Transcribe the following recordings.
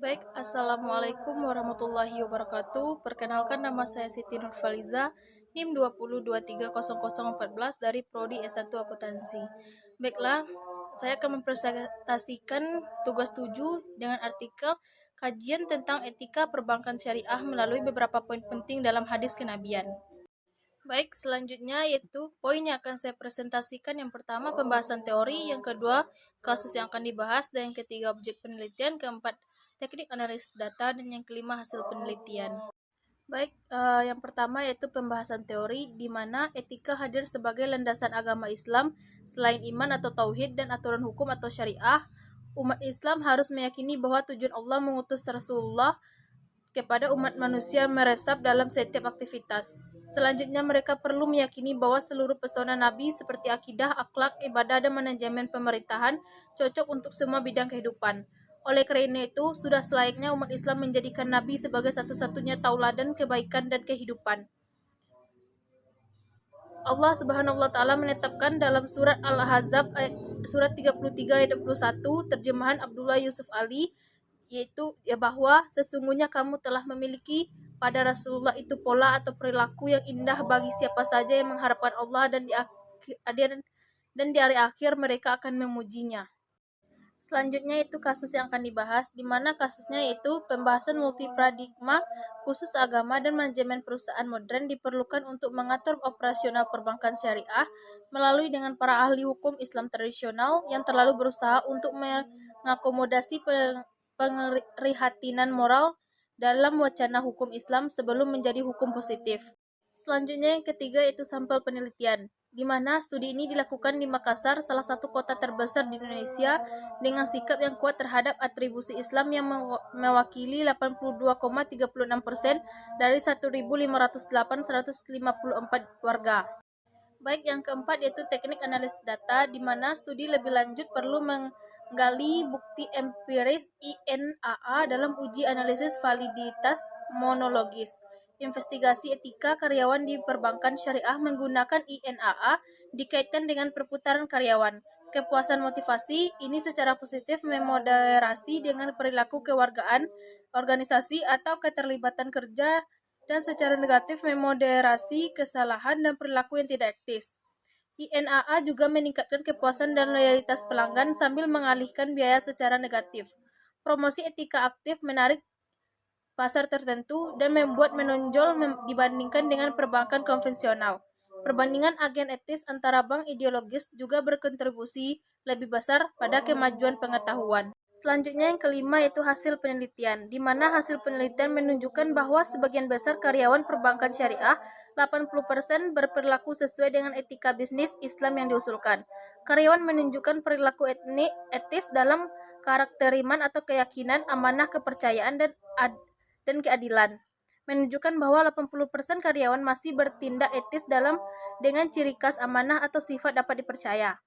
Baik, Assalamualaikum warahmatullahi wabarakatuh. Perkenalkan, nama saya Siti Nurfaliza, NIM 20230014 dari Prodi S1 Akuntansi. Baiklah, saya akan mempresentasikan tugas 7 dengan artikel kajian tentang etika perbankan syariah melalui beberapa poin penting dalam hadis kenabian. Baik, selanjutnya yaitu poin yang akan saya presentasikan. Yang pertama, pembahasan teori. Yang kedua, kasus yang akan dibahas. Dan yang ketiga, objek penelitian. Keempat, teknik analisis data. Dan yang kelima, hasil penelitian. Baik, yang pertama yaitu pembahasan teori, di mana etika hadir sebagai landasan agama Islam. Selain iman atau tauhid dan aturan hukum atau syariah, umat Islam harus meyakini bahwa tujuan Allah mengutus Rasulullah kepada umat manusia meresap dalam setiap aktivitas. Selanjutnya, mereka perlu meyakini bahwa seluruh pesona Nabi seperti akidah, akhlak, ibadah, dan manajemen pemerintahan cocok untuk semua bidang kehidupan. Oleh karena itu, sudah selayaknya umat Islam menjadikan Nabi sebagai satu-satunya tauladan kebaikan dan kehidupan. Allah Subhanahu wa taala menetapkan dalam surat Al-Ahzab surat 33 ayat 21 terjemahan Abdullah Yusuf Ali, yaitu bahwa sesungguhnya kamu telah memiliki pada Rasulullah itu pola atau perilaku yang indah bagi siapa saja yang mengharapkan Allah dan di hari akhir mereka akan memujinya. Selanjutnya itu kasus yang akan dibahas, di mana kasusnya yaitu pembahasan multiparadigma khusus agama dan manajemen perusahaan modern diperlukan untuk mengatur operasional perbankan syariah melalui dengan para ahli hukum Islam tradisional yang terlalu berusaha untuk mengakomodasi pengerihatinan moral dalam wacana hukum Islam sebelum menjadi hukum positif. Selanjutnya yang ketiga yaitu sampel penelitian, di mana studi ini dilakukan di Makassar, salah satu kota terbesar di Indonesia, dengan sikap yang kuat terhadap atribusi Islam yang mewakili 82,36% dari 1.508.154 warga. Baik, yang keempat yaitu teknik analisis data, di mana studi lebih lanjut perlu menggali bukti empiris INAA dalam uji analisis validitas monologis. Investigasi etika karyawan di perbankan syariah menggunakan INAA dikaitkan dengan perputaran karyawan. Kepuasan motivasi ini secara positif memoderasi dengan perilaku kewargaan, organisasi, atau keterlibatan kerja, dan secara negatif memoderasi kesalahan dan perilaku yang tidak etis. INAA juga meningkatkan kepuasan dan loyalitas pelanggan sambil mengalihkan biaya secara negatif. Promosi etika aktif menarik pasar tertentu dan membuat menonjol dibandingkan dengan perbankan konvensional. Perbandingan agen etis antara bank ideologis juga berkontribusi lebih besar pada kemajuan pengetahuan. Selanjutnya yang kelima yaitu hasil penelitian, di mana hasil penelitian menunjukkan bahwa sebagian besar karyawan perbankan syariah 80% berperilaku sesuai dengan etika bisnis Islam yang diusulkan. Karyawan menunjukkan perilaku etis dalam karakter iman atau keyakinan, amanah, kepercayaan, dan keadilan. Menunjukkan bahwa 80% karyawan masih bertindak etis dengan ciri khas amanah atau sifat dapat dipercaya.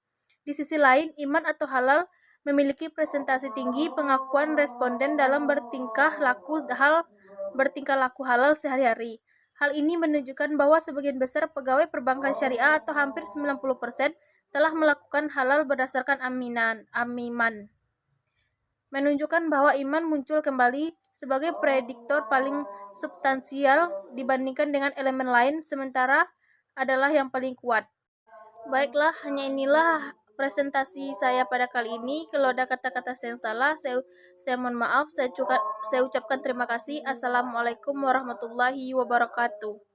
Di sisi lain, iman atau halal memiliki presentasi tinggi pengakuan responden dalam bertingkah laku halal sehari-hari. Hal ini menunjukkan bahwa sebagian besar pegawai perbankan syariah atau hampir 90% telah melakukan halal berdasarkan amiman. Menunjukkan bahwa iman muncul kembali sebagai prediktor paling substansial dibandingkan dengan elemen lain, sementara adalah yang paling kuat. Baiklah, hanya inilah presentasi saya pada kali ini. Kalau ada kata-kata yang salah, saya mohon maaf. Saya ucapkan terima kasih. Assalamualaikum warahmatullahi wabarakatuh.